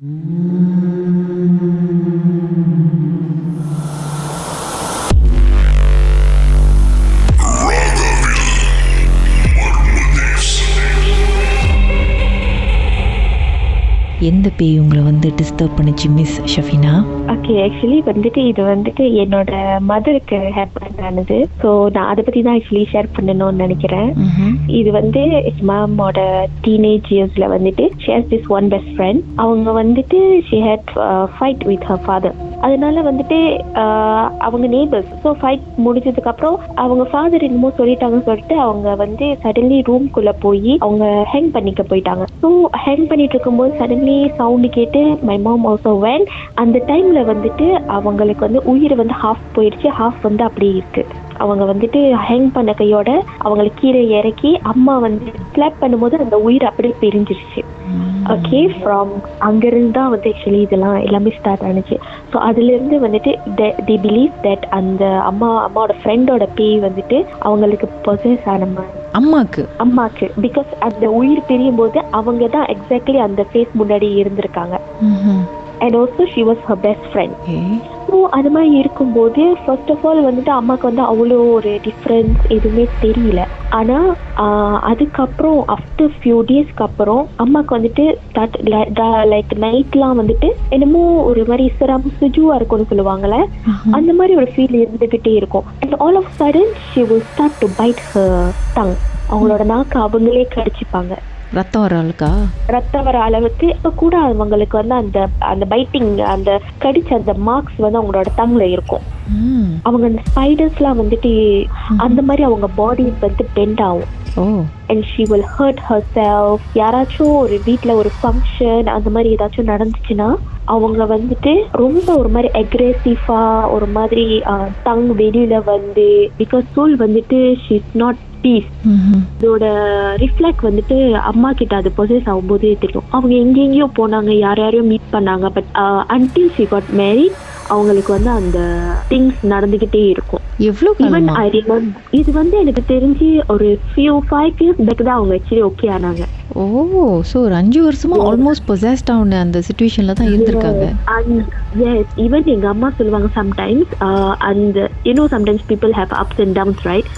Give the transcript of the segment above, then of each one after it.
எந்த பேய் உங்களை வந்து டிஸ்டர்ப் பண்ணிச்சு மிஸ் ஷஃபினா? ஓகே, ஆக்சுவலி வந்துட்டு இது வந்துட்டு என்னோட மதருக்கு ஹேப்பன் ஆனது. ஸோ நான் அதை பற்றி தான் ஆக்சுவலி ஷேர் பண்ணணும்னு நினைக்கிறேன். இது வந்து மாமோட டீனேஜ் இயர்ஸ்ல வந்துட்டு she has this one best friend. அவங்க வந்துட்டு she had fight with her father. அதனால வந்துட்டு அவங்க நெய்பர்ஸ். ஸோ ஃபைட் முடிஞ்சதுக்கு அப்புறம் அவங்க ஃபாதர் என்னமோ சொல்லிட்டாங்கன்னு சொல்லிட்டு அவங்க வந்து சடன்லி ரூம்குள்ள போய் அவங்க ஹேங் பண்ணிக்க போயிட்டாங்க. ஸோ ஹேங் பண்ணிட்டு இருக்கும்போது சடன்லி சவுண்டு கேட்டு மை மாம் ஆல்சோ வென். அந்த டைம்ல வந்துட்டு அவங்களுக்கு வந்து உயிர் வந்து ஹாஃப் போயிடுச்சு, ஹாஃப் வந்து அப்படியே இருக்கு. அவங்க வந்துட்டு ஹேங் பண்ண கையோட அவங்களை கீழே இறக்கி அம்மா வந்து ஸ்லாப் பண்ணும்போது அந்த உயிர் அப்படியே பிரிஞ்சிருச்சு. ஓகே, ஃப்ரம் அங்கிருந்து தான் வந்து ஆக்சுவலி இதெல்லாம் எல்லாமே ஸ்டார்ட் ஆனிச்சு. ஸோ அதுலேருந்து வந்துட்டு தி பிலீவ் தட் அந்த அம்மாவோட ஃப்ரெண்டோட பேய் வந்துட்டு அவங்களுக்கு பொசஸ் ஆன மாதிரி அம்மாக்கு பிகாஸ் அந்த உயிர் பிரியும் போது அவங்க தான் எக்ஸாக்ட்லி அந்த ஃபேஸ் முன்னாடி இருந்திருக்காங்க. And also she was her best friend. So அது மாதிரி இருக்கும்போது ஃபர்ஸ்ட் ஆஃப் ஆல் வந்துட்டு அம்மாவுக்கு வந்து அவ்வளோ ஒரு டிஃப்ரென்ஸ் எதுவுமே தெரியல. ஆனால் அதுக்கப்புறம் ஆஃப்டர் ஃபியூ டேஸ்க்கு அப்புறம் அம்மாவுக்கு வந்துட்டு லைக் நைட்லாம் வந்துட்டு என்னமோ ஒரு மாதிரி சுஜுவா இருக்கும்னு சொல்லுவாங்கல்ல, அந்த மாதிரி ஒரு ஃபீல் இருந்துகிட்டே இருக்கும். And all of sudden she will start to bite her tongue. அவங்களோட நாக்கு அவங்களே கடிச்சுப்பாங்க. ரத்தம் வர அளவுக்கு இப்ப கூட அவங்களுக்கு வந்து அந்த பைட்டிங் அந்த கடிச்ச அந்த மார்க்ஸ் வந்து அவங்களோட டங்ல இருக்கும். அவங்க அந்த ஸ்பைடர்ஸ்லாம் வந்துட்டு அந்த மாதிரி அவங்க பாடி வந்து பெண்ட் ஆகும். And she will hurt herself. யாராச்சும் ஒரு வீட்டில் ஒரு ஃபங்க்ஷன் அந்த மாதிரி ஏதாச்சும் நடந்துச்சுன்னா அவங்க வந்துட்டு ரொம்ப ஒரு மாதிரி அக்ரெசிவா ஒரு மாதிரி டங் வெளியில வந்து பிகாஸ் சோல் வந்துட்டு she is not பீஸ். இதோட ரிஃப்ளெக்ட் வந்துட்டு அம்மா கிட்ட அது பொசஸ் ஆகும்போதே தெரியும். அவங்க எங்கெங்கயோ போனாங்க, யாரையும் மீட் பண்ணாங்க. But until she got married அவங்களுக்கு வந்து அந்த திங்ஸ் நடந்துகிட்டே இருக்கும். ஈவன் ஐ ரிமெம்பர் இது வந்து எனக்கு தெரிஞ்சு ஒரு 5 years பேக் தான் அவங்க ஆக்சுவலி ஓகே ஆனாங்க. சோ ஒரு 5 வருஷமா ஆல்மோஸ்ட் பொசஸ்ட் ஆன அந்த சிச்சுவேஷன்ல தான் இருந்திருக்காங்க. Yes, even எங்க அம்மா சொல்லுவாங்க சம்டைம்ஸ் அந்த sometimes people have ups and downs, right?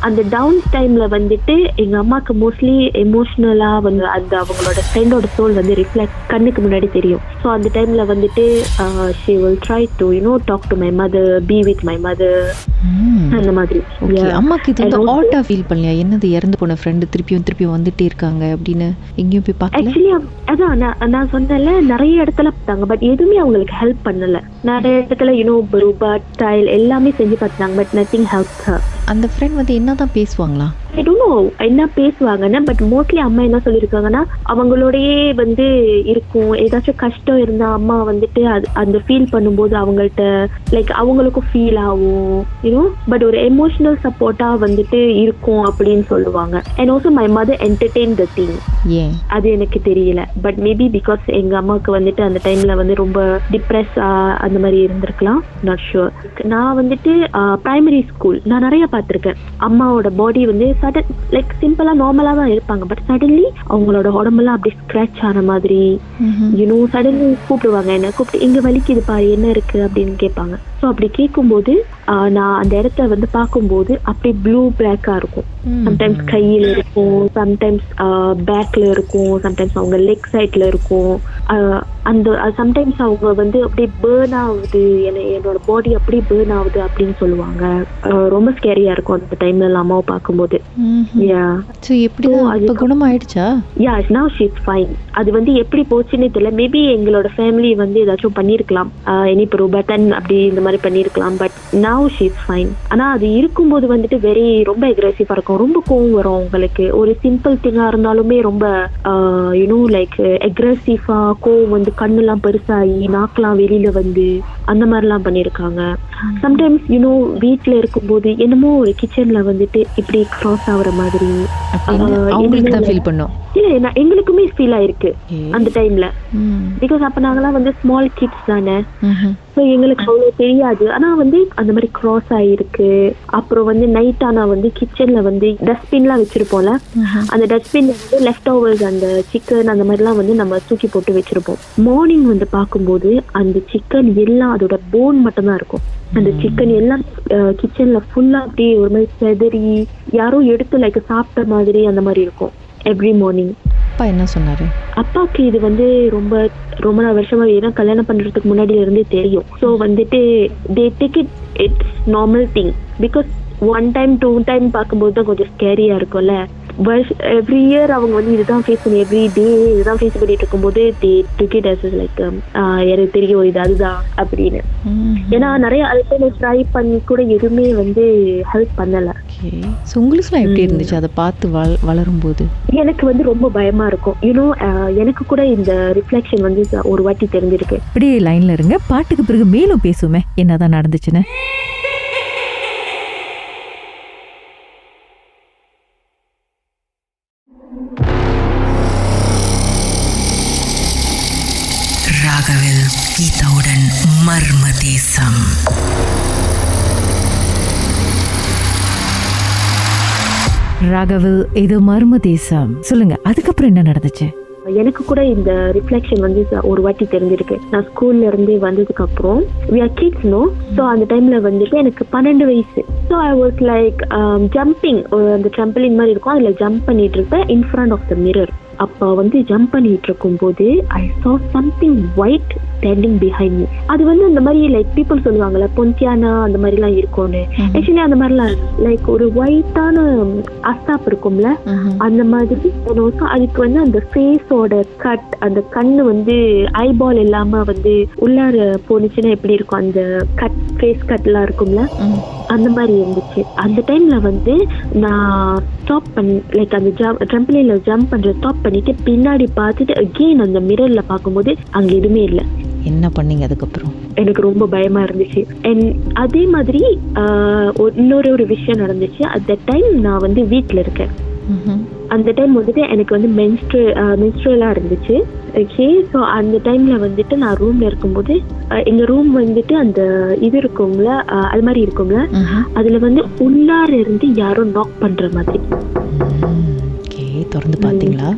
அந்த டவுன்ஸ் டைம்ல வந்துட்டு எங்க அம்மாக்கு மோஸ்ட்லி எமோஷனலா வந்து அந்த அவங்களோட ஃப்ரெண்டோட சோல் வந்து ரிஃப்ளெக்ட் கண்ணுக்கு முன்னாடி தெரியும். ஸோ அந்த டைம்ல வந்துட்டு she will try to talk to my mother, be with my mother. அந்த மாதிரி அம்மாக்கு இது வந்து ஆல்ட்டா ஃபீல் பண்ணலையா? என்னது இறந்து போன ஃப்ரெண்ட் திருப்பியும் வந்துட்டே இருக்காங்க அப்படின்னு எங்கேயும் போய் பார்க்கல? ஆக்சுவலி அதான் நான் சொன்னேன்ல, நிறைய இடத்துல பார்த்தாங்க பட் எதுவுமே அவங்களுக்கு ஹெல்ப் பண்ணல. நிறைய இடத்துல பட் ஸ்டைல் எல்லாமே செஞ்சு பார்த்தாங்க பட் நத்திங் ஹெல்ப் ஹர். அந்த ஃப்ரெண்ட் வந்து என்னதான் பேசுவாங்களா? ஐ டோன்ட் நோ என்ன பேசுவாங்கன்னா, பட் மோஸ்ட்லி அம்மா என்ன சொல்லியிருக்காங்கன்னா அவங்களோடயே வந்து இருக்கும். ஏதாச்சும் கஷ்டம் இருந்தா அம்மா வந்துட்டு அந்த ஃபீல் பண்ணும்போது அவங்கள்ட்ட லைக் அவங்களுக்கும் ஃபீல் ஆகும் பட் ஒரு எமோஷனல் சப்போர்ட்டா வந்துட்டு இருக்கும் அப்படின்னு சொல்லுவாங்க. And also my mother entertain the thing. அது எனக்கு தெரியல, பட் மேபி பிகாஸ் எங்க அம்மாவுக்கு வந்துட்டு அந்த டைம்ல வந்து ரொம்ப டிப்ரெஸ் அந்த மாதிரி இருந்திருக்கலாம், நாட் ஷுர். நான் வந்துட்டு பிரைமரி ஸ்கூல் நான் நிறைய பார்த்திருக்கேன். அம்மாவோட பாடி வந்து சடன் லைக் சிம்பிளா நார்மலா தான் இருப்பாங்க பட் சடன்லி அவங்களோட உடம்பெல்லாம் அப்படி ஸ்கிராச் ஆன மாதிரி சடன்லி கூப்பிடுவாங்க. என்ன கூப்பிட்டு இங்க வலிக்குது பாரு என்ன இருக்கு அப்படின்னு கேட்பாங்க. ஸோ அப்படி கேட்கும்போது நான் அந்த இடத்த வந்து பார்க்கும்போது அப்படி ப்ளூ பிளாக்கா இருக்கும். சம்டைம்ஸ் கையில இருக்கும், சம்டைம்ஸ் பேக்ல இருக்கும், சம்டைம்ஸ் அவங்க லெக் சைட்ல இருக்கும். அந்த சம்டைம்ஸ் அவங்க வந்து அப்படியே பேர்ன் ஆகுது, என்னோட பாடி அப்படியே பேர்ன் ஆகுது அப்படின்னு சொல்லுவாங்க. ரொம்ப ஸ்கேரியா இருக்கும் அந்த டைம்ல அம்மாவை பார்க்கும்போது. குணமாயிடுச்சா? now she is fine. அது வந்து எப்படி போச்சுன்னே தெரியல. மேபி எங்களோட ஃபேமிலி வந்து ஏதாச்சும் பண்ணிருக்கலாம், எனி பட்டன் அப்படி இந்த மாதிரி பண்ணிருக்கலாம். But now she is fine. ஆனா அது இருக்கும்போது வந்துட்டு ரொம்ப அக்ரெசிவா இருக்கும், ரொம்ப கோவம் வரும் அவங்களுக்கு. ஒரு சிம்பிள் திங்கா இருந்தாலுமே ரொம்ப லைக் அக்ரெசிவா கோவம் வந்து கண்ணெல்லாம் பெருசாகி நாக்கெல்லாம் வெளியில வந்து அந்த மாதிரிலாம் பண்ணிருக்காங்க. சம்டைம்ஸ் வீட்டுல இருக்கும்போது என்னமோ ஒரு கிச்சன்ல வந்துட்டு இப்படி கிராஸ் ஆகுற மாதிரி எங்களுக்குமே ஃபீல் ஆயிருக்கு அந்த டைம்ல. பிகாஸ் அப்ப நாங்கெல்லாம் வந்து ஸ்மால் கிட்ஸ் தானே. ஸோ எங்களுக்கு அவ்வளோ தெரியாது. ஆனா வந்து அந்த மாதிரி கிராஸ் ஆயிருக்கு. அப்புறம் வந்து நைட் ஆனா வந்து கிச்சன்ல வந்து டஸ்ட்பின்லாம் வச்சிருப்போம்ல, அந்த டஸ்ட்பின்ல வந்து லெஃப்ட் ஓவர்ஸ் அந்த சிக்கன் அந்த மாதிரிலாம் வந்து நம்ம தூக்கி போட்டு வச்சிருப்போம். மார்னிங் வந்து பார்க்கும்போது அந்த சிக்கன் எல்லாம் அதோட போன் மட்டும் தான் இருக்கும். அந்த சிக்கன் எல்லாம் கிச்சன்ல ஃபுல்லா அப்படியே ஒரு மாதிரி செதறி யாரோ எடுத்து லைக் சாப்பிட்ட மாதிரி அந்த மாதிரி இருக்கும் எவ்ரி மார்னிங். அப்பா என்ன சொன்னாரு? அப்பாவுக்கு இது வந்து ரொம்ப ரொம்ப வருஷமா, ஏன்னா கல்யாணம் பண்றதுக்கு முன்னாடில இருந்தே தெரியும். ஸோ வந்துட்டு they take it's normal thing. Because 1 time 2 time பார்க்கும்போது தான் கொஞ்சம் ஸ்கேரியா இருக்கும்ல. எவ்ரி இயர் அவங்க வந்து இதுதான் ஃபேஸ் பண்ணி எவ்ரி டே இதுதான் ஃபேஸ் பண்ணிட்டு இருக்கும்போது தே டுக் இட் அஸ் லைக் எனக்கு தெரியும் இது அதுதான் அப்படின்னு. ஏன்னா நிறைய அல்டர்னேட் ட்ரை பண்ணி கூட எதுவுமே வந்து ஹெல்ப் பண்ணல. உங்களுக்குலாம் எப்படி இருந்துச்சு அதை பார்த்து வளரும் போது? எனக்கு வந்து ரொம்ப பயமா இருக்கும். யூனோ எனக்கு கூட இந்த ரிஃப்ளெக்ஷன் வந்து ஒரு வாட்டி தெரிஞ்சிருக்கு. அப்படியே லைன்ல இருங்க, பாட்டுக்கு பிறகு மேலும் பேசுவோமே என்னதான் நடந்துச்சுன்னு. ராகவில் கீதாவுடன் மர்ம தேசம். ராகவில் இது மர்ம தேசம். சொல்லுங்க, அதுக்கப்புறம் என்ன நடந்துச்சு? எனக்கு கூட இந்த ரிஃப்ளெக்ஷன் வந்து ஒரு வாட்டி தெரிஞ்சிருக்கு. நான் ஸ்கூல்ல இருந்து வந்ததுக்கு அப்புறம் we are kids no, so அந்த டைம்ல வந்துட்டு எனக்கு 12 வயசு. so I was like jumping, அந்த trampoline மாதிரி இருக்கும், அதுல ஜம்ப் பண்ணிட்டு இருப்பேன் in front of the mirror. அப்ப வந்து ஜம்ப் பண்ணிட்டு இருக்கும் போது I saw something white standing behind me. அது வந்து அந்த மாதிரி லைக் பீப்புள் சொல்லுவாங்கல்ல பொந்தியானா அந்த மாதிரி எல்லாம் இருக்கும்னு. ஆக்சுவலி அந்த மாதிரிலாம் லைக் ஒரு ஒயிட்டான அஸ்தாப் இருக்கும்ல, அந்த மாதிரி. அதுக்கு வந்து அந்த ஃபேஸோட கட், அந்த கண்ணு வந்து ஐபால் இல்லாம வந்து உள்ளார போனுச்சுன்னா எப்படி இருக்கும், அந்த கட் ஃபேஸ் கட் எல்லாம் இருக்கும்ல, அந்த மாதிரி இருந்துச்சு. அந்த டைம்ல வந்து நான் ஸ்டாப் பண்ணி லைக் அந்த ட்ரம்பிளின்ல ஜம்ப் பண்ற ஸ்டாப் பண்ணிட்டு பின்னாடி பார்த்துட்டு அகெயின் அந்த மிரர்ல பார்க்கும்போது அங்க எதுவுமே இல்லை. என்ன பண்ணீங்க அதுக்கப்புறம்? எனக்கு ரொம்ப பயமா இருந்துச்சு. அண்ட் அதே மாதிரி இன்னொரு விஷயம் நடந்துச்சு. அந்த டைம் நான் வந்து வீட்டுல இருக்கேன். அந்த டைம் வந்துட்டு எனக்கு வந்து மென்ஸ்ட்ரலா இருந்துச்சு. ஓகே, ஸோ அந்த டைம்ல வந்துட்டு நான் ரூம்ல இருக்கும்போது எங்க ரூம் வந்துட்டு அந்த இது இருக்கும்ல, அது மாதிரி இருக்கும்ல, அதுல வந்து உள்ளார இருந்து யாரோ நாக் பண்ற மாதிரி. திறந்து பாத்தீங்களா?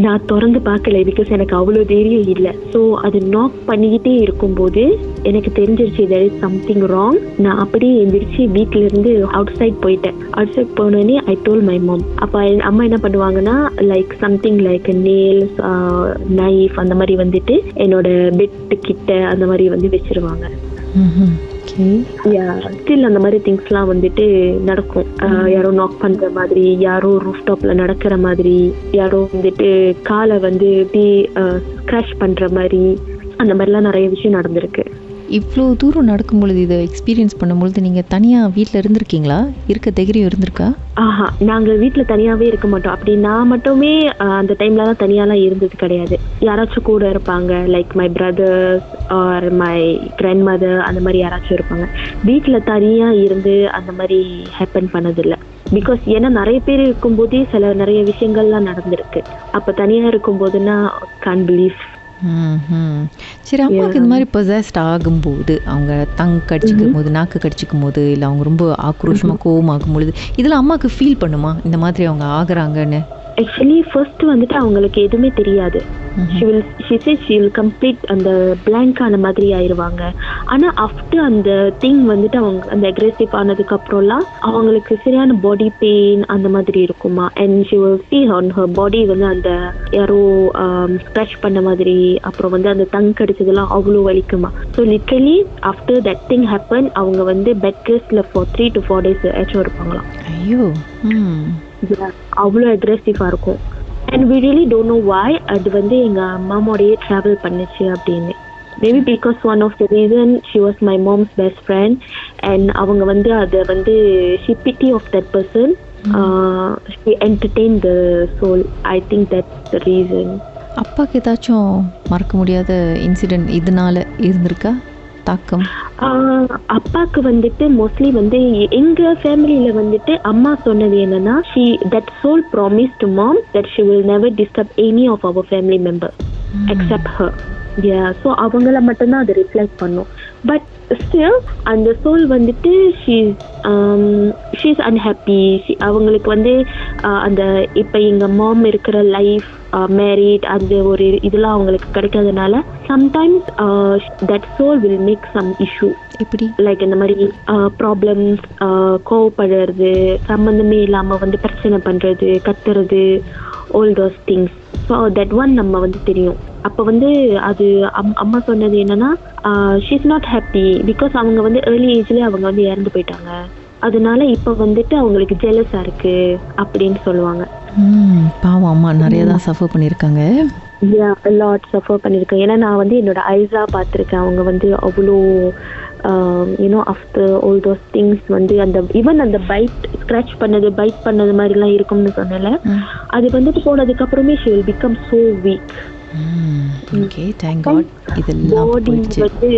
நான் திறந்து பார்க்கல, பிகாஸ் எனக்கு அவ்வளோ தைரியம் இல்லை. ஸோ அது நாக் பண்ணிக்கிட்டே இருக்கும்போது எனக்கு தெரிஞ்சிருச்சு there is something wrong. நான் அப்படியே எந்திரிச்சு வீட்டுல இருந்து அவுட் சைட் போயிட்டேன். அவுட் சைட் போனோடனே ஐ டோல் மை மாம். அப்போ அம்மா என்ன பண்ணுவாங்கன்னா like something like nails, knife அந்த மாதிரி வந்துட்டு என்னோட பெட் கிட்ட அந்த மாதிரி வந்து வச்சிருவாங்க. ஸ்டில் அந்த மாதிரி திங்ஸ்லாம் வந்துட்டு நடக்கும். யாரோ நாக் பண்ற மாதிரி, யாரோ ரூஃப் டாப்ல நடக்கிற மாதிரி, யாரோ வந்துட்டு காலை வந்து இப்படி ஸ்க்ராட்ச் பண்ற மாதிரி, அந்த மாதிரிலாம் நிறைய விஷயம் நடந்திருக்கு. இவ்வளோ தூரம் நடக்கும் பொழுது, இதை எக்ஸ்பீரியன்ஸ் பண்ணும்பொழுது நீங்கள் தனியாக வீட்டில் இருந்திருக்கீங்களா? இருக்க தைரியம் இருந்திருக்கா? நாங்கள் வீட்டில் தனியாகவே இருக்க மாட்டோம். அப்படி நான் மட்டுமே அந்த டைம்லலாம் தனியாலாம் இருந்தது கிடையாது. யாராச்சும் கூட இருப்பாங்க, like my brothers or my grandmother, அந்த மாதிரி யாராச்சும் இருப்பாங்க. வீட்டில் தனியாக இருந்து அந்த மாதிரி ஹேப்பன் பண்ணதில்லை. பிகாஸ் ஏன்னா நிறைய பேர் இருக்கும்போதே நிறைய விஷயங்கள்லாம் நடந்திருக்கு. அப்போ தனியாக இருக்கும்போதுன்னா கான்ட் பிலீவ். சரி, அம்மாவுக்கு இந்த மாதிரி பொசஸ்ட் ஆகும்போது, அவங்க கடிச்சிக்கும் போது, நாக்கு கடிச்சிக்கும் போது, இல்லை அவங்க ரொம்ப ஆக்ரோஷமாக கோவமாகும் பொழுது, இதெல்லாம் அம்மாவுக்கு ஃபீல் பண்ணுமா இந்த மாதிரி அவங்க ஆகுறாங்கன்னு? ஆக்சுவலி ஃபர்ஸ்ட் வந்துட்டு அவங்களுக்கு எதுவுமே தெரியாது. she will complete அந்த blank ஆன மாதிரி ஆயிருவாங்க. ஆனா ஆஃப்டர் அந்த திங் வந்துட்டு அவங்க அந்த அக்ரெசிவ் ஆனதுக்கு அப்புறம்லாம் அவங்களுக்கு சரியான பாடி பெயின் அந்த மாதிரி இருக்குமா. And she will see on her body வந்து அந்த யாரோ ஸ்க்ராட்ச் பண்ண மாதிரி, அப்புறம் வந்து அந்த கடிச்சதெல்லாம் அவ்வளோ வலிக்குமா. So literally after that thing happen அவங்க வந்து பெட் ரெஸ்ட்ல ஃபார் 3 to 4 days ஏச்சும் இருப்பாங்களாம். ஐயோ, அவ்வளோ அக்ரெசிவா இருக்கும். And we really don't know why அது வந்து எங்க அம்மாவோடயே டிராவல் பண்ணுச்சு அப்படின்னு. Maybe because one of the reason she was my mom's best friend and அவங்க வந்து அதை வந்து she pity of that person, she entertained the soul. I think that's the reason. அப்பாக்கு ஏதாச்சும் மறக்க முடியாத இன்சிடென்ட் இதனால இருந்திருக்கா தாக்கம்? அப்பாக்கு வந்துட்டு மோஸ்ட்லி வந்து எங்க ஃபேமிலியில வந்துட்டு அம்மா சொன்னது என்னன்னா, that soul promised to mom that she will never disturb any of our family members except her. So அவங்கள மட்டும்தான் அது ரிஃப்ளெக்ட் பண்ணும். பட் ஸ்டில் அந்த சோல் வந்துட்டு ஷீஸ் அன்ஹாப்பி. அவங்களுக்கு வந்து அந்த இப்போ எங்கள் மாம் இருக்கிற லைஃப் மேரிட் அந்த ஒரு இதெல்லாம் அவங்களுக்கு கிடைக்காதனால sometimes that soul will make some issue. எப்படி லைக் இந்த மாதிரி ப்ராப்ளம்ஸ், கோவப்படுறது, சம்மந்தமே இல்லாமல் வந்து பிரச்சனை பண்ணுறது, கத்துறது, all those things. So that one நம்ம வந்து தெரியும். அப்போ வந்து அது அம்மா சொன்னது என்னன்னா ஷீஸ் நாட் ஹாப்பி பிகாஸ் அவங்க வந்து ஏர்லி ஏஜ்லேயே அவங்க வந்து இறந்து போயிட்டாங்க, அதனால இப்போ வந்துட்டு அவங்களுக்கு ஜெலஸாக இருக்கு அப்படின்னு சொல்லுவாங்க. பாவம், அம்மா நிறைய தான் சஃபர் பண்ணியிருக்காங்க. லாட் சஃபர் பண்ணியிருக்கேன். ஏன்னா நான் வந்து என்னோட ஐஸா பார்த்துருக்கேன். அவங்க வந்து அவ்வளோ ஆஃப்டர் ஆல் தோஸ் திங்ஸ் வந்து அந்த ஈவன் அந்த ஸ்க்ராட்ச் பண்ணது மாதிரிலாம் இருக்கும்னு சொன்னல, அது வந்துட்டு போனதுக்கப்புறமே she will become so weak. Okay, thank God இதெல்லாம் போயிடுச்சு. வந்து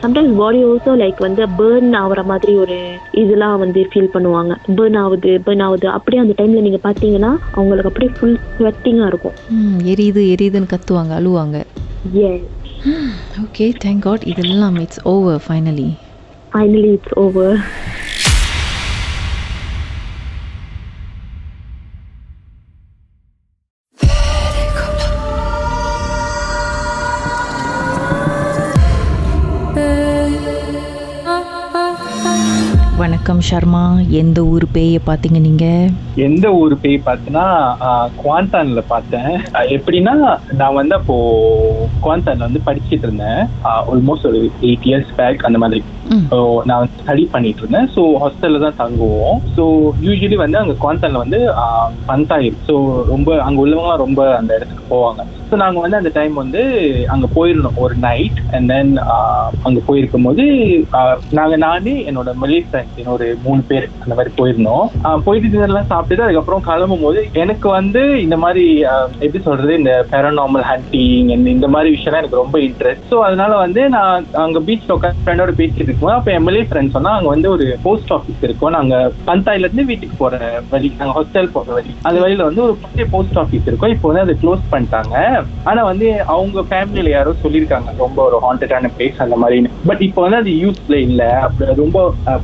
சம்டைம்ஸ் பாடி ஆல்சோ லைக் வந்து பர்ன் ஆகுற மாதிரி ஒரு இதெல்லாம் வந்து ஃபீல் பண்ணுவாங்க. பர்ன் ஆகுது அப்படியே அந்த டைம்ல நீங்க பாத்தீங்கன்னா அவங்களுக்கு அப்படியே ஃபுல் ஸ்வெட்டிங்கா இருக்கும். எரியுதுன்னு கத்துவாங்க, அழுவாங்க. ஓகே, தேங்க் காட் இதெல்லாம் it's over. Finally it's over. வணக்கம் ஷர்மா, எந்த ஊர் பேயை பார்த்தீங்க நீங்க? எந்த ஊர் பேய் பார்த்தேன்னா குவாந்தான்ல பார்த்தேன். எப்படின்னா நான் வந்து அப்போ குவாந்தான்ல வந்து படிச்சுட்டு இருந்தேன். ஆல்மோஸ்ட் ஒரு 8 years பேக் அந்த மாதிரி. நான் ஸ்டடி பண்ணிட்டு இருந்தேன். ஸோ ஹாஸ்டல்ல தான் தங்குவோம். ஸோ யூஸ்வலி வந்து அங்கே குவாந்தான்ல வந்து பந்தாயிரு. ஸோ ரொம்ப அங்கே உள்ளவங்களாம் ரொம்ப அந்த இடத்துக்கு போவாங்க. ஸோ நாங்கள் வந்து அந்த டைம் வந்து அங்கே போயிருந்தோம் ஒரு நைட். அண்ட் தென் அங்கே போயிருக்கும் போது நானே என்னோட மலேசிய ஃப்ரெண்ட்ஸ் ஒரு 3 பேர் அந்த மாதிரி போயிருந்தோம். போயிட்டு இதெல்லாம் சாப்பிட்டு அதுக்கப்புறம் கிளம்பும் போது எனக்கு வந்து இந்த மாதிரி எப்படி சொல்றது, இந்த பேரநார்மல் ஹண்டிங் இந்த மாதிரி விஷயம்லாம் எனக்கு ரொம்ப இன்ட்ரெஸ்ட். ஸோ அதனால வந்து நான் அங்கே பீச்ல உட்காந்து ஃப்ரெண்டோட பேசிட்டு இருக்கோம். அப்போ எம்எல்ஏ ஃப்ரெண்ட்ஸ் சொன்னா அங்கே வந்து ஒரு போஸ்ட் ஆஃபீஸ் இருக்கும். நாங்கள் பந்தாயில இருந்து வீட்டுக்கு போற வழி, நாங்கள் ஹாஸ்டல் போற வழி, அந்த வழியில வந்து ஒரு பெரிய போஸ்ட் ஆஃபீஸ் இருக்கும். இப்போ வந்து அதை க்ளோஸ் பண்ணிட்டாங்க. ஆனா வந்து அவங்க ஃபேமிலியில யாரோ சொல்லியிருக்காங்க ரொம்ப ஒரு ஹாண்டடான பிளேஸ் அந்த மாதிரி. பட் இப்போ வந்து அது யூஸ்ல இல்ல, அப்படி ரொம்ப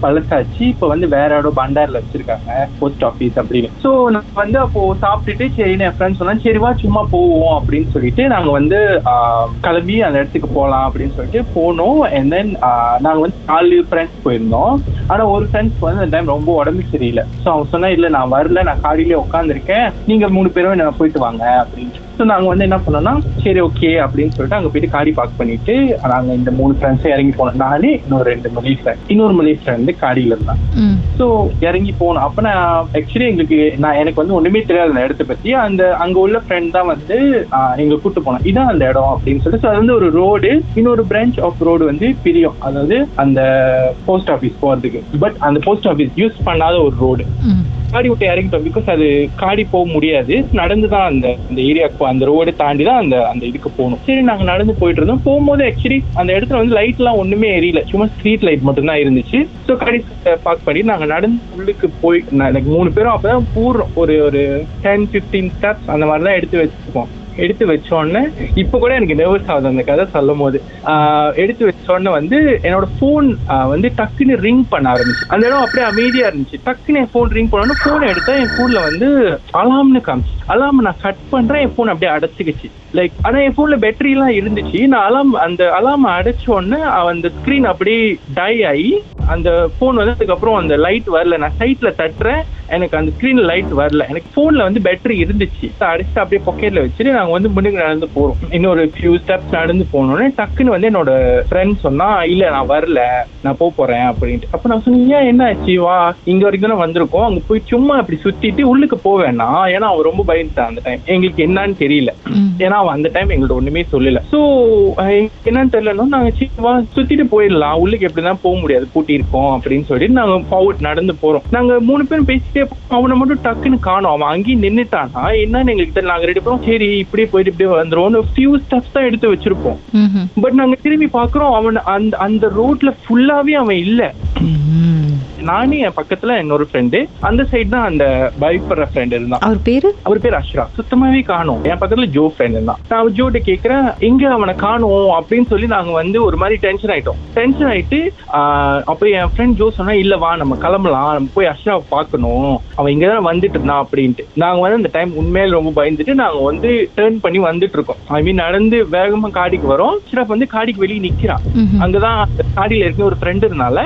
பழசாச்சு. இப்போ வந்து வேற யாரோ பண்டார்ல வச்சிருக்காங்க போஸ்ட் ஆஃபீஸ் அப்படின்னு. ஸோ நான் வந்து அப்போ சாப்பிட்டுட்டு சரி என் ஃப்ரெண்ட்ஸ் சொன்னா சரி வா சும்மா போவோம் அப்படின்னு சொல்லிட்டு நாங்க வந்து கிளம்பி அந்த இடத்துக்கு போகலாம் அப்படின்னு சொல்லிட்டு போனோம். அண்ட் தென் நாங்க வந்து 4 ஃப்ரெண்ட்ஸ் போயிருந்தோம். ஆனா ஒரு ஃப்ரெண்ட்ஸ் வந்து அந்த டைம் ரொம்ப உடம்பு சரியில்லை. ஸோ அவங்க சொன்னா இல்ல நான் வரல, நான் காடியிலே உட்காந்துருக்கேன், நீங்க 3 பேரும் நான் போயிட்டு வாங்க அப்படின்னு. ஸோ நாங்கள் வந்து என்ன பண்ணோம்னா சரி ஓகே அப்படின்னு சொல்லிட்டு அங்கே போயிட்டு காடி பார்க் பண்ணிட்டு நாங்கள் இந்த 3 ஃப்ரெண்ட்ஸை இறங்கி போனோம். நானே இன்னொரு 2 மலேசியா வந்து காடியில் இருந்தான். ஸோ இறங்கி போனோம். அப்போ நான் ஆக்சுவலி எனக்கு வந்து ஒன்றுமே தெரியாது அந்த இடத்த பற்றி. அங்கே உள்ள ஃப்ரெண்ட் தான் வந்து எங்களை கூப்பிட்டு போனோம், இதான் அந்த இடம் அப்படின்னு சொல்லிட்டு. ஸோ அது வந்து ஒரு ரோடு, இன்னொரு பிரான்ச் ஆஃப் ரோடு வந்து பிரியும், அதாவது அந்த போஸ்ட் ஆஃபீஸ் போகிறதுக்கு. பட் அந்த போஸ்ட் ஆஃபீஸ் யூஸ் பண்ணாத ஒரு ரோடு. காடி விட்டு இறங்கிட்டோம். பிகாஸ் அது காடி போக முடியாது, நடந்துதான் அந்த ஏரியாவுக்கு அந்த ரோடு தாண்டி தான் அந்த இதுக்கு போகணும். சரி நாங்கள் நடந்து போயிட்டு இருந்தோம். போகும்போது ஆக்சுவலி அந்த இடத்துல வந்து லைட் எல்லாம் ஒண்ணுமே எரியல, சும்மா ஸ்ட்ரீட் லைட் மட்டும் தான் இருந்துச்சு. ஸோ காடி பார்க் பண்ணி நாங்கள் நடந்து உள்ளுக்கு போய் 3 பேரும் அப்பதான் பூர்றோம். ஒரு 10-15 ஸ்டெப்ஸ் அந்த மாதிரி தான் எடுத்து வச்சோடனே இப்போ கூட எனக்கு நர்வஸ் ஆகுது அந்த கதை சொல்லும் போது. எடுத்து வச்சோடனே வந்து என்னோட போன் வந்து டக்குன்னு ரிங் பண்ண ஆரம்பிச்சு. அந்த இடம் அப்படியே அமைதியா இருந்துச்சு. டக்குன்னு என் போன் ரிங் பண்ணோன்னு போனை எடுத்தா என் போன்ல வந்து அலாம்னு காமிச்சு. அலாம் நான் கட் பண்றேன், என் போன் அப்படியே அடைச்சிக்கிச்சு. லைக் ஆனா என் போன்ல பேட்டரி எல்லாம் இருந்துச்சு. நான் அந்த அலாம் அடைச்ச உடனே அந்த ஸ்கிரீன் அப்படியே டை ஆகி அந்த போன் வந்து அதுக்கப்புறம் அந்த லைட் வரல. நான் சைட்ல தட்டுறேன், எனக்கு அந்த ஸ்கிரீன்ல லைட் வரல. எனக்கு போன்ல வந்து பேட்டரி இருந்துச்சு. அடிச்சுட்டு அப்படியே பாக்கெட்ல வச்சுட்டு நாங்க வந்து முன்னுக்கு நடந்து போறோம். இன்னொரு ஃபியூ ஸ்டெப்ஸ் நடந்து போனோடனே டக்குன்னு வந்து என்னோட ஃப்ரெண்ட் சொன்னா இல்ல நான் வரல, நான் போறேன் அப்படின்ட்டு. அப்ப நான் சொன்னேன் என்ன ஆச்சு, வா இங்க வரைக்கும் தானே வந்திருக்கோம், அங்க போய் சும்மா அப்படி சுத்திட்டு உள்ளுக்கு போவேன்னா. ஏன்னா அவன் ரொம்ப பயந்துட்டான் அந்த டைம். எங்களுக்கு என்னன்னு தெரியல, ஏன்னா அவன் அந்த டைம் எங்கள்ட்ட ஒண்ணுமே சொல்லல. சோ என்னன்னு தெரியலன்னா நாங்க சுத்திட்டு போயிடலாம், உள்ளுக்கு எப்படிதான் போக முடியாது, பூட்டி இருக்கோம் அப்படின்னு சொல்லிட்டு நாங்க ஃபார்வர்ட் நடந்து போறோம். நாங்க 3 பேரும் பேசிட்டே அவனை மட்டும் டக்குன்னு காணோம். அவன் அங்கேயும் நின்னுட்டானா என்னன்னு எங்களுக்கு தெரியல. நாங்க 2 பேரும் சரி இப்படியே போயிட்டு இப்படியே வந்துருவோம். ஃபியூ ஸ்டெப்ஸ் தான் எடுத்து வச்சிருப்போம். பட் நாங்க திரும்பி பாக்குறோம் அவன் அந்த ரோட்ல ஃபுல்லாவே அவன் இல்ல. நானே என் பக்கத்துல இன்னொரு ஃப்ரெண்டு, அந்த சைடு தான் அந்த பயப்படுற ஃப்ரெண்ட் இருந்தான். அவர் பேர் அஷ்ரா. சுத்தமாவே காணோம். என் பக்கத்துல ஜோ ஃப்ரெண்ட் இருந்தான். நான் ஜோட்ட கேக்குறேன், எங்க அவனை காணோம் அப்படின்னு சொல்லி நாங்க வந்து ஒரு மாதிரி டென்ஷன் ஆயிட்டு அப்ப என் ஃப்ரெண்ட் ஜோ சொன்னா, இல்ல வா நம்ம கிளம்பலாம், நம்ம போய் அஷ்ராவை பார்க்கணும், அவன் இங்கதான் வந்துட்டு இருந்தான் அப்படின்ட்டு. நாங்க வந்து அந்த டைம் உண்மையில ரொம்ப பயந்துட்டு நாங்க வந்து டேர்ன் பண்ணி வந்துட்டு இருக்கோம். ஐ மீன் நடந்து வேகமா காடிக்கு வரோம். அஷ்ரப் வந்து காடிக்கு வெளியே நிக்கிறான். அங்கதான் காடியில இருக்க ஒரு ஃப்ரெண்ட் இருந்தால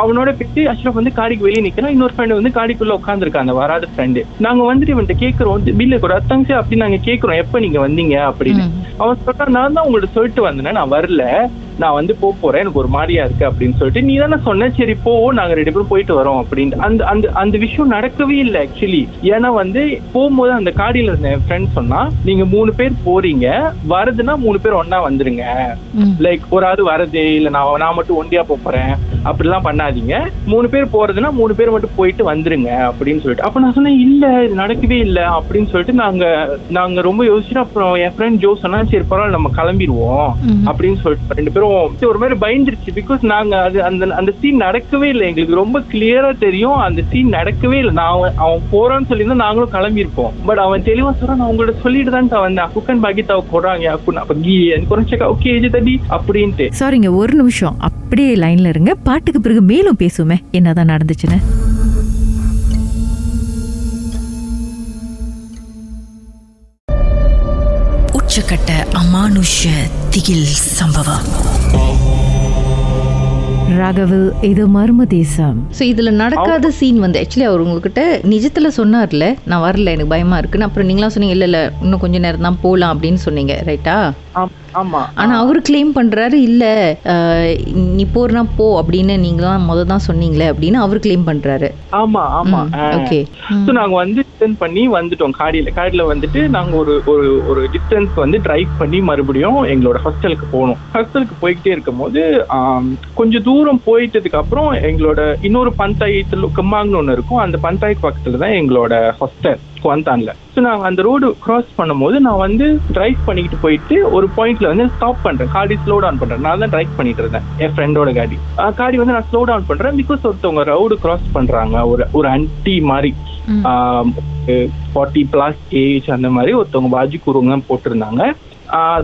அவனோட போயிட்டு அஷ்ரப் வந்து காடிக்கு வெளியே நிக்கிறான். இன்னொரு ஃப்ரெண்ட் வந்து காடிக்குள்ள உட்காந்துருக்கான், அந்த வராத ஃப்ரெண்டு. நாங்க வந்துட்டு இவன்ட்ட கேட்கிறோம், பில்ல கூட அத்தங்க அப்படின்னு நாங்க கேட்கிறோம், எப்ப நீங்க வந்தீங்க அப்படின்னு. அவன் சொல்றா, நான் தான் உங்கள்ட்ட சொல்லிட்டு வந்தேன், நான் வரல, நான் வந்து போறேன், எனக்கு ஒரு மாதிரியா இருக்கு அப்படின்னு சொல்லிட்டு. நீ தானே சொன்ன, சரி போ, நாங்க 2 பேரும் போயிட்டு வரோம் அப்படின்னு. அந்த விஷயம் நடக்கவே இல்லை ஆக்சுவலி. ஏன்னா வந்து போகும்போது அந்த காடியில இருந்த என் ஃப்ரெண்ட் சொன்னா, நீங்க 3 பேர் போறீங்க, வரதுன்னா 3 பேர் ஒன்னா வந்துருங்க, லைக் ஒரு ஆள் வரது இல்ல நான் மட்டும் ஒண்டியா போறேன் அப்படிலாம் பண்ணாதீங்க, 3 பேர் போறதுன்னா 3 பேர் மட்டும் போயிட்டு வந்துருங்க அப்படின்னு சொல்லிட்டு. அப்ப நான் சொன்னேன், இல்ல இது நடக்கவே இல்லை அப்படின்னு சொல்லிட்டு நாங்க ரொம்ப யோசிச்சுட்டு, அப்புறம் என் ஃப்ரெண்ட் ஜோ சொன்னா, சரி பரவாயில்ல நம்ம கிளம்பிடுவோம் அப்படின்னு சொல்லிட்டு 2 பேரும் ஒரு மாதிரி பயந்துருச்சு. பிகாஸ் நாங்க அந்த சீன் நடக்கவே இல்லை, எங்களுக்கு ரொம்ப கிளியரா தெரியும் அந்த சீன் நடக்கவே இல்லை. அவன் போறான்னு சொல்லியிருந்தா நாங்களும் கிளம்பியிருப்போம். பட் அவன் தெளிவா சொல்றான், நான் உங்கள்ட்ட சொல்லிட்டு தான் வந்தேன், குக்கன் பாக்கி தவ போறாங்க ஓகே தடி அப்படின்ட்டு. சாரிங்க, ஒரு நிமிஷம் அப்படியே லைன்ல இருங்க. பாட்டுக்கு பிறகு மேலும் பேசுமே என்னதான் நடந்துச்சுன்னு. உச்சக்கட்ட அமானுஷ திகில் சம்பவம். ராகவில் இது மர்ம தேசம். ஸோ இதில் நடக்காத சீன் வந்து ஆக்சுவலி அவர் உங்ககிட்ட நிஜத்தில் சொன்னார்ல, நான் வரல எனக்கு பயமா இருக்குன்னு. அப்புறம் நீங்களாம் சொன்னீங்க, இல்லை இன்னும் கொஞ்சம் நேரம் தான் போகலாம் அப்படின்னு சொன்னீங்க, ரைட்டா? ஆமா. ஆனா அவரு கிளைம் பண்றாரு, இல்ல நீ போறனா போ அப்படின்னு நீங்களாம் தான் சொன்னீங்களே அப்படின்னு அவரு கிளைம் பண்றாரு. ஆமா. ஓகே. சோ நாங்க வந்து டிஸ்டன்ஸ் பண்ணி வந்துட்டோம். காடியில வந்துட்டு நாங்க ஒரு டிஸ்டன்ஸ் வந்து டிரைவ் பண்ணி மறுபடியும் எங்களோட ஹாஸ்டலுக்கு போனோம். ஹாஸ்டலுக்கு போய்கிட்டே இருக்கும் போது கொஞ்சம் தூரம் போயிட்டதுக்கு அப்புறம் எங்களோட இன்னொரு பஞ்சாயத்துல கம்மாங்கன்னு ஒண்ணு இருக்கும், அந்த பஞ்சாயத்து பக்கத்துல தான் எங்களோட ஹாஸ்டல் குவாந்தான்ல. ஸோ நான் அந்த ரோடு கிராஸ் பண்ணும்போது நான் வந்து டிரைவ் பண்ணிக்கிட்டு போயிட்டு ஒரு பாயிண்ட்ல வந்து ஸ்டாப் பண்றேன், காடி ஸ்லோ டவுன் பண்றேன். நான் தான் டிரைவ் பண்ணிட்டு இருந்தேன், என் ஃப்ரெண்டோட காடி வந்து நான் ஸ்லோ டவுன் பண்றேன். பிகாஸ் ஒருத்தவங்க ரோடு கிராஸ் பண்றாங்க, ஒரு ஆன்டி மாதிரி 40+ ஏஜ் அந்த மாதிரி ஒருத்தவங்க பாஜி கூறுங்க போட்டிருந்தாங்க.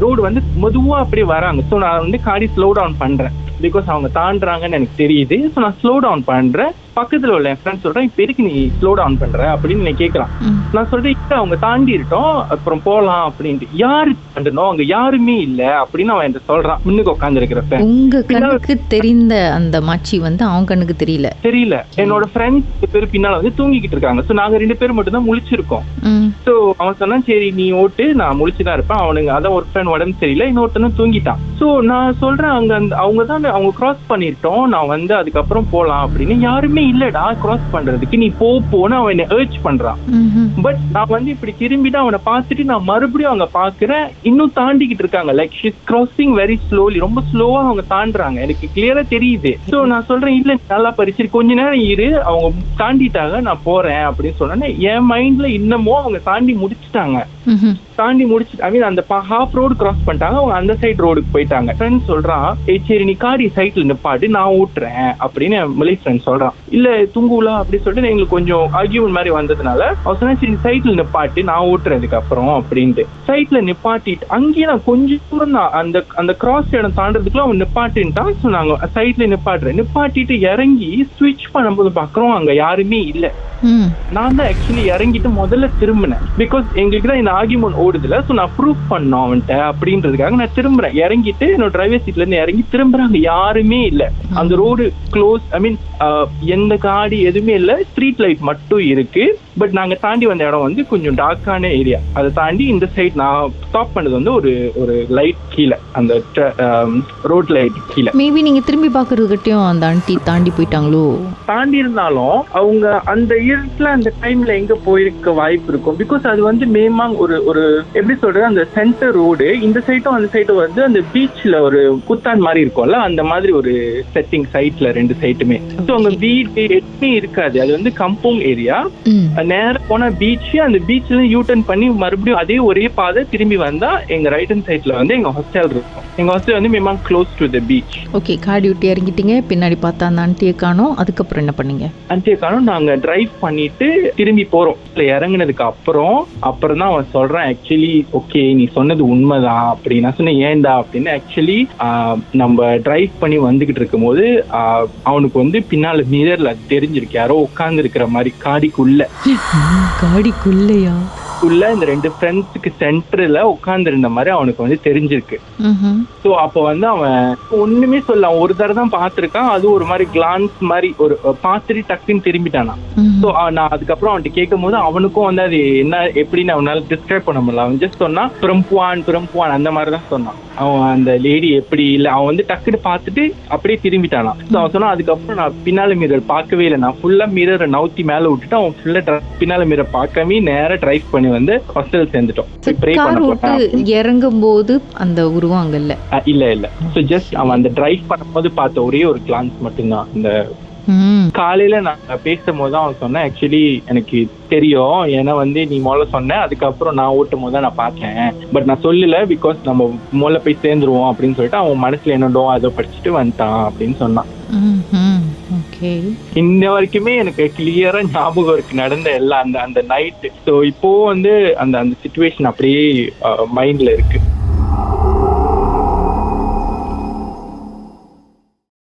ரோடு வந்து மெதுவா அப்படியே வராங்க. ஸோ நான் வந்து காடி ஸ்லோ டவுன் பண்றேன், பிகாஸ் அவங்க தாண்டுறாங்கன்னு எனக்கு தெரியுது. ஸோ நான் ஸ்லோ டவுன் பண்றேன். பக்கத்துல உள்ள என் ஃப்ரெண்ட் சொல்றேன், இப்ப எதுக்கு நீ ஸ்லோ டவுன் பண்ற அப்படின்னு நீ கேட்கலாம். நான் சொல்றேன், இப்ப அவங்க தாண்டிட்டோம் அப்புறம் போலாம் அப்படின்ட்டு. யாரு தாண்டணும், அங்க யாருமே இல்ல அப்படின்னு அவன் என்கிட்ட சொல்றான். முன்னுக்கு உட்கார்ந்து இருக்கிற உங்க கண்ணுக்கு தெரிந்த அந்த மாச்சி வந்து அவன் கண்ணுக்கு தெரியல. என்னோட ஃப்ரெண்ட்ஸ் பேர் பின்னால வந்து தூங்கிக்கிட்டு இருக்காங்க. சோ நாங்க 2 பேரும் மட்டும் தான் முழிச்சிருக்கோம். சோ அவன் சொன்னா, சரி நீ ஓட்டு, நான் முழிச்சுதான் இருப்பேன். அவனுங்க அதான் ஒரு ஃப்ரெண்ட் உடம்பு சரியில்லை, இன்னொருத்தனும் தூங்கிட்டான். சோ நான் சொல்றேன், அவங்க கிராஸ் பண்ணிட்டோம், நான் வந்து அதுக்கப்புறம் போலாம் அப்படின்னு. யாருமே இல்லடா கிராஸ் பண்றதுக்கு, நீ போன்னு அவன் என்ன ஏர்ச் பண்றான். பட் நான் வந்து இப்படி திரும்பிட்டு அவனை பார்த்துட்டு நான் மறுபடியும் அவங்க பாக்குறேன், இன்னும் தாண்டிக்கிட்டு இருக்காங்க. Like she is crossing very slowly, ரொம்ப ஸ்லோவா அவங்க தாண்டுறாங்க, எனக்கு கிளியரா தெரியுது. சோ நான் சொல்றேன், இல்ல நல்லா பரிசு கொஞ்ச நேரம் இரு, அவங்க தாண்டிட்டாங்க, நான் போறேன் அப்படின்னு சொன்னேன். என் மைண்ட்ல இன்னமும் அவங்க தாண்டி முடிச்சுட்டாங்க. தாண்டி முடிச்சுட்டு ஐ மீன் அந்த ஹாஃப் ரோடு கிராஸ் பண்ணிட்டாங்க, அவங்க அந்த சைடு ரோடுக்கு போயிட்டாங்க. ஃப்ரெண்ட் சொல்றான், சரி நீ காடி சைட்ல நிப்பாட்டு, நான் ஊட்டுறேன் அப்படின்னு மலை ஃப்ரெண்ட் சொல்றான். இல்ல தூங்குலா அப்படின்னு சொல்லிட்டு எங்களுக்கு கொஞ்சம் ஆர்கியூமெண்ட் மாதிரி வந்ததுனால அவன் சொன்னா, சரி சைட்ல நிப்பாட்டு, நான் ஊட்டுறதுக்கு அப்புறம் அப்படின்ட்டு சைட்ல நிப்பாட்டிட்டு அங்கேயே நான் கொஞ்சம் தூரம் தான் அந்த கிராஸ் இடம் தாண்டதுக்குள்ள அவன் நிப்பாட்டின்ட்டான். ஸோ நாங்க சைட்ல நிப்பாட்டிட்டு இறங்கி ஸ்விட்ச் பண்ணும்போது பாக்குறோம் அங்க யாருமே இல்ல. நான் தான் ஆக்சுவலி இறங்கிட்டு முதல்ல திரும்பினேன், பிகாஸ் எங்களுக்கு தான் இந்த ஆர்கியூமெண்ட் ஓடுதுல. ஸோ நான் ப்ரூஃப் பண்ணோம் அவன்கிட்ட அப்படின்றதுக்காக நான் திரும்புறேன். இறங்கிட்டு என்னோட டிரைவர் சீட்ல இருந்து இறங்கி திரும்புறாங்க, யாருமே இல்ல. அந்த ரோடு க்ளோஸ், ஐ மீன் எந்த காடி எதுவுமே இல்ல, ஸ்ட்ரீட் லைட் மட்டும் இருக்கு. பட் நாங்க தாண்டி வந்த இடம் வந்து கொஞ்சம் டார்க்கான ஏரியா. அதை தாண்டி இந்த சைட் நான் ஸ்டாப் பண்ணது வந்து ஒரு லைட் கீழே, அந்த ரோட் லைட் கீழே. மேபி நீங்க திரும்பி பாக்குறதுக்கிட்டையும் அந்த ஆண்டி தாண்டி போயிட்டாங்களோ? தாண்டி இருந்தாலும் அவங்க அந்த இருட்டுல அந்த டைம்ல எங்க போயிருக்க வாய்ப்பு இருக்கும். பிகாஸ் அது வந்து மேமாங் ஒரு எப்படி சொல்றது, அந்த சென்டர் ரோடு இந்த சைடும் அந்த சைடும் வந்து அந்த பீச்ல ஒரு குத்தான் மாதிரி இருக்கும்ல, அந்த மாதிரி ஒரு செட்டிங் சைட்ல 2 சைட்டுமே. ஸோ அங்க வீடு எதுவுமே இருக்காது. அது வந்து கம்பவுண்ட் ஏரியா. நேரம் போன பீச், அந்த பீச்ல யூட்டர்ன் பண்ணி மறுபடியும் அதே ஒரே பாதை திரும்பி வந்தா எங்க ரைட் ஹேண்ட் சைட்ல வந்து எங்க ஹாஸ்டல் இருக்கும். எங்க ஹாஸ்டல் வந்து மேமா close to the beach. Okay, காடி விட்டு இறங்கிட்டீங்க, பின்னாடி பார்த்தா அந்த ஆண்டியை காணோம். அதுக்கப்புறம் என்ன பண்ணீங்க? ஆண்டியை காணோம். நாங்க டிரைவ் பண்ணிட்டு திரும்பி போறோம். இறங்குனதுக்கு அப்புறம் தான் அவன் சொல்றான், ஆக்சுவலி ஓகே நீ சொன்னது உண்மைதான் அப்படி. நான் சொன்னேன் ஏன்டா அப்படின்னு. ஆக்சுவலி நம்ம டிரைவ் பண்ணி வந்துகிட்டு இருக்கும் போது அவனுக்கு வந்து பின்னால மிரர்ல தெரிஞ்சிருக்கு யாரோ உட்கார்ந்து இருக்கிற மாதிரி காடிக்குள்ள. காடிக்குள்ளையா? இந்த 2 ஃப்ரெண்ட்ஸுக்கு சென்டர்ல உட்கார்ந்து இருந்த மாதிரி அவனுக்கு வந்து தெரிஞ்சிருக்கு. சோ அப்ப வந்து அவன் ஒண்ணுமே சொல்ல, ஒரு தடவை தான் பாத்துருக்கான். அது ஒரு மாதிரி கிளான்ஸ் மாதிரி ஒரு பாத்துட்டு டக்குன்னு திரும்பிட்டானா. சோ நான் அதுக்கப்புறம் அவன்கிட்ட கேட்கும் போது அவனுக்கும் வந்து அது என்ன எப்படின்னு அவனால டிஸ்கிரைப் பண்ண முடியல. அவன் ஜஸ்ட் சொன்னா பிரம்புவான் அந்த மாதிரிதான் சொன்னான். அவன் அந்த லேடி எப்படி இல்ல, அவன் வந்து டக்குன்னு பாத்துட்டு அப்படியே திரும்பிட்டானா. அவன் சொன்னா அதுக்கப்புறம் நான் பின்னால மிரர் பார்க்கவே இல்லை, நான் ஃபுல்லா மிரரை நவுத்தி மேல விட்டுட்டு அவன் ஃபுல்லா பின்னால மிரர் பார்க்காம நேரா டிரைவ் பண்ணி வந்து ஹாஸ்டல் சேர்ந்துட்டோம். இறங்கும் போது அந்த உருவம் அங்க இல்ல. சோ ஜஸ்ட் அவன் அந்த டிரைவ் பண்ணும்போது பார்த்த ஒரே ஒரு கிளான்ஸ் மட்டும்தான். இந்த காலையில நான் பேசும் போது அவன் சொன்னேன், ஆக்சுவலி எனக்கு தெரியும், ஏன்னா வந்து நீ முதல்ல சொன்ன, அதுக்கப்புறம் நான் ஓட்டும் போது தான் நான் பார்த்தேன், பட் நான் சொல்லல பிகாஸ் நம்ம முதல்ல போய் சேர்ந்துருவோம் அப்படின்னு சொல்லிட்டு அவன் மனசுல என்னடோ அதை படிச்சுட்டு வந்துட்டான் அப்படின்னு சொன்னான். இன்ன வரைக்குமே எனக்கு கிளியரா ஞாபகம் இருக்கு நடந்த எல்லாம் அந்த நைட்டு. ஸோ இப்போ வந்து அந்த சிச்சுவேஷன் அப்படியே மைண்ட்ல இருக்கு.